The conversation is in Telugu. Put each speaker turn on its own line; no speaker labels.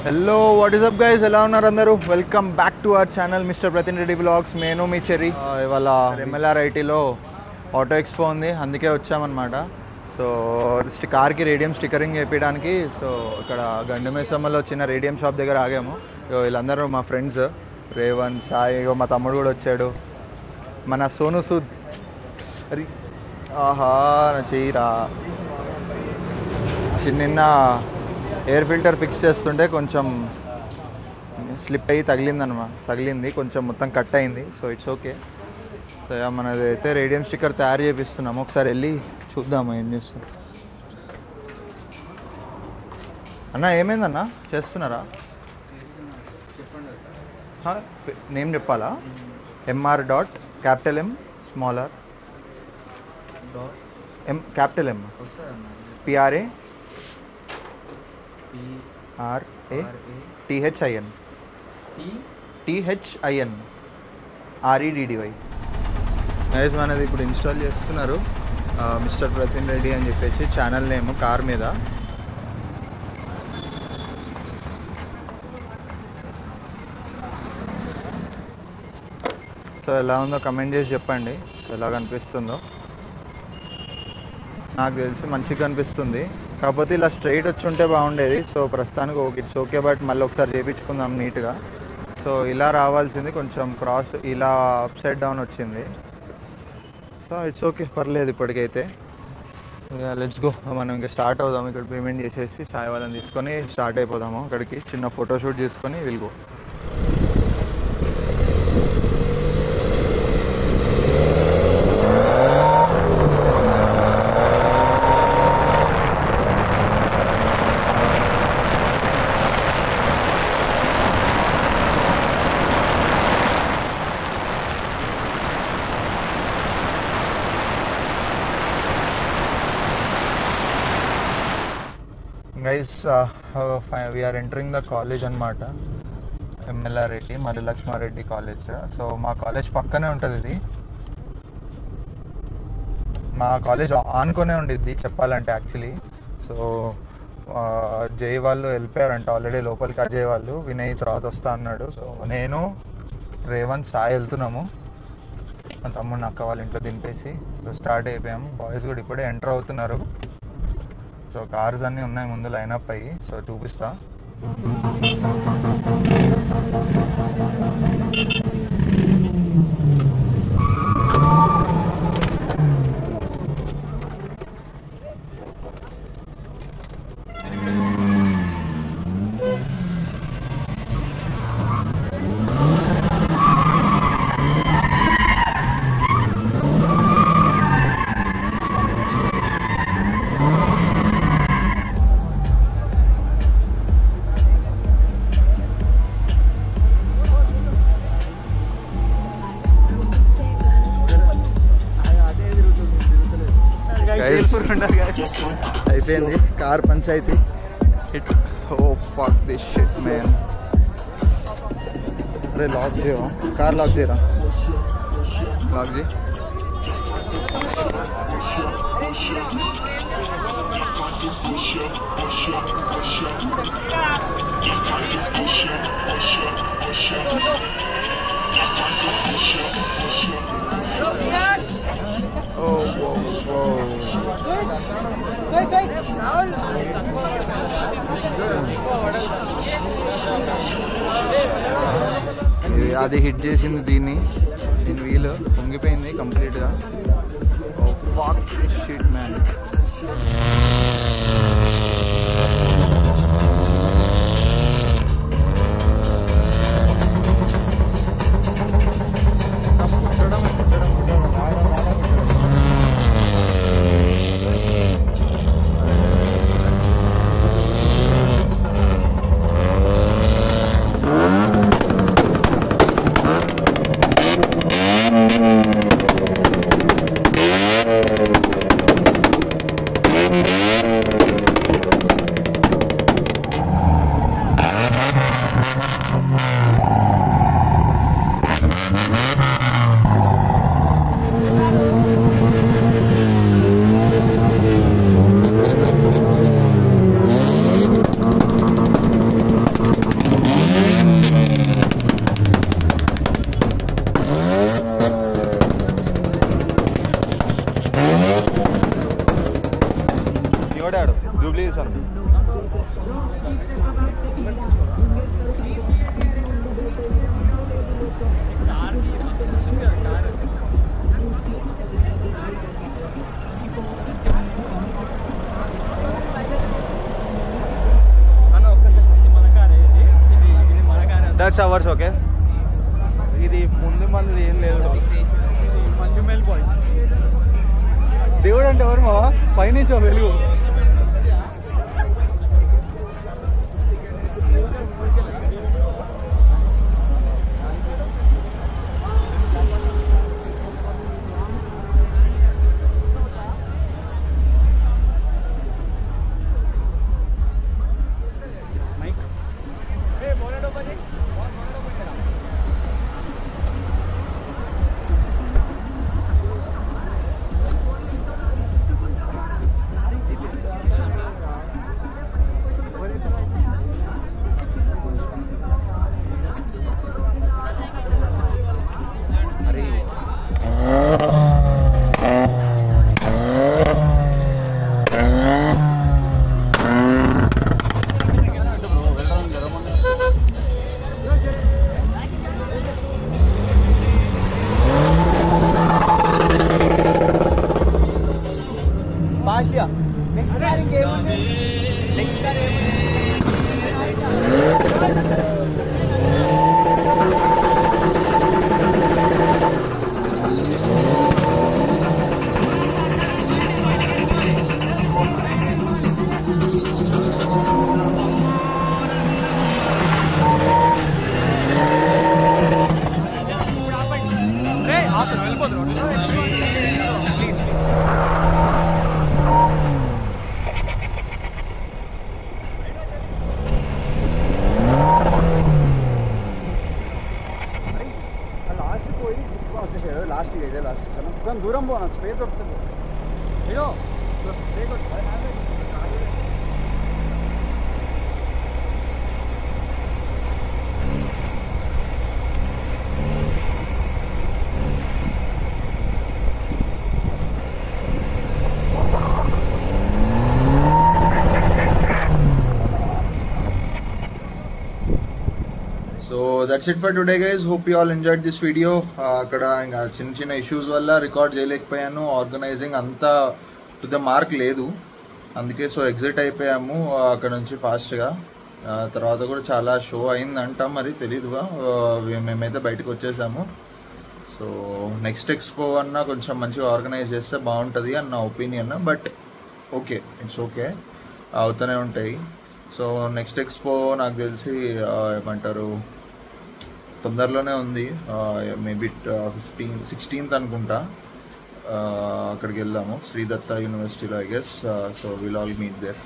Hello what is up guys, ఎలా ఉన్నారు అందరూ? Welcome back to our channel mister Pratin Reddy vlogs. నేను మీ చెర్రీ. ఇవాళ MLRITలో ఆటో ఎక్స్పో ఉంది, అందుకే వచ్చామన్నమాట. సో కార్కి రేడియం స్టిక్కరింగ్ చేయించడానికి. సో ఇక్కడ గండిమేసమ్మలో చిన్న రేడియం షాప్ దగ్గర ఆగాము. వీళ్ళందరూ మా ఫ్రెండ్స్, రేవన్, సాయి, మా తమ్ముడు కూడా వచ్చాడు, మన సోను సూద్. అరి ఆహా నా చెయ్యిరా. నిన్న ఎయిర్ ఫిల్టర్ ఫిక్స్ చేస్తుంటే కొంచెం స్లిప్ అయ్యి తగిలింది, కొంచెం మొత్తం కట్ అయింది. So it's okay. సో మనది అయితే రేడియం స్టిక్కర్ తయారు చేపిస్తున్నాము. ఒకసారి వెళ్ళి చూద్దాము ఏం చేస్తాం. అన్న ఏమైందన్నా, చేస్తున్నారా? నేమ్ చెప్పాలా? MR dot capital M small r M capital M PRA THIN REDDY. Guys మనది ఇప్పుడు ఇన్స్టాల్ చేస్తున్నారు, మిస్టర్ ప్రతిన్ రెడ్డి అని చెప్పేసి ఛానల్ నేమ్ కార్ మీద. సో ఎలా ఉందో కమెంట్ చేసి చెప్పండి, ఎలా కనిపిస్తుందో. నాకు తెలిసి మంచిగా కనిపిస్తుంది, కాకపోతే ఇలా స్ట్రైట్ వచ్చి ఉంటే బాగుండేది. సో ప్రస్తుతానికి ఓకే, ఇట్స్ ఓకే. బట్ మళ్ళీ ఒకసారి చేయించుకుందాం నీట్గా. సో ఇలా రావాల్సింది, కొంచెం క్రాస్ ఇలా అప్ సైడ్ డౌన్ వచ్చింది. సో ఇట్స్ ఓకే, పర్లేదు ఇప్పటికైతే. లెట్స్ గో, మనం ఇంకా స్టార్ట్ అవుదాం. ఇక్కడ పేమెంట్ చేసేసి సాయి వాళ్ళని తీసుకొని స్టార్ట్ అయిపోదాము. అక్కడికి చిన్న ఫోటోషూట్ చేసుకొని will go. Guys we are entering the college అనమాట, MLRIT మల్లిలక్ష్మారెడ్డి కాలేజ్. సో మా కాలేజ్ పక్కనే ఉంటుంది ఇది. మా కాలేజ్ ఆనుకొనే ఉండిద్ది చెప్పాలంటే యాక్చువల్లీ. సో జై వాళ్ళు వెళ్ళిపోయారంట ఆల్రెడీ లోపలికి. అజయ్ వాళ్ళు, వినయ్ తర్వాత వస్తా అన్నాడు. సో నేను, రేవంత్, సాయి వెళ్తున్నాము. మా తమ్ముడిని అక్క వాళ్ళ ఇంట్లో దింపేసి సో స్టార్ట్ అయిపోయాము. బాయ్స్ కూడా ఇప్పుడే ఎంటర్ అవుతున్నారు. సో కార్స్ అన్నీ ఉన్నాయి ముందు లైనప్ అయ్యి. సో చూపిస్తా. అయిపోయింది కార్ పంచాయతీ. Oh fuck this shit man. అరే లాక్ చేయవా, కార్ లాక్ చేయరా, లాక్ చేయి. అది హిట్ చేసింది దీని వీల్ పొంగిపోయింది కంప్లీట్గా. Oh fuck shit man.
That's ours. Okay, ఇది ముందు మంది ఏం లేదు. మంజుమేల్ బాయ్స్. దేవుడు అంటే ఎవరు మా పైనుంచో వెలుగు. దూరం పోనా స్పేస్ దొరుకుతుంది.
So that's it for today guys. Hope you all enjoyed this video. అక్కడ ఇంకా చిన్న చిన్న ఇష్యూస్ వల్ల రికార్డ్ చేయలేకపోయాను. ఆర్గనైజింగ్ అంతా టు ద మార్క్ లేదు, అందుకే సో ఎగ్జిట్ అయిపోయాము అక్కడ నుంచి ఫాస్ట్గా. తర్వాత కూడా చాలా షో అయిందంట, మరి తెలీదుగా. మేమైతే బయటకు వచ్చేసాము. సో నెక్స్ట్ ఎక్స్పో అన్నా కొంచెం మంచిగా ఆర్గనైజ్ చేస్తే బాగుంటుంది అని నా opinion. But okay, it's okay, అవుతూనే ఉంటాయి. సో నెక్స్ట్ ఎక్స్పో నాకు తెలిసి ఏమంటారు తొందరలోనే ఉంది, మేబీ 16th అనుకుంటా. అక్కడికి వెళ్దాము, శ్రీదత్త యూనివర్సిటీలో I guess. So will all meet there.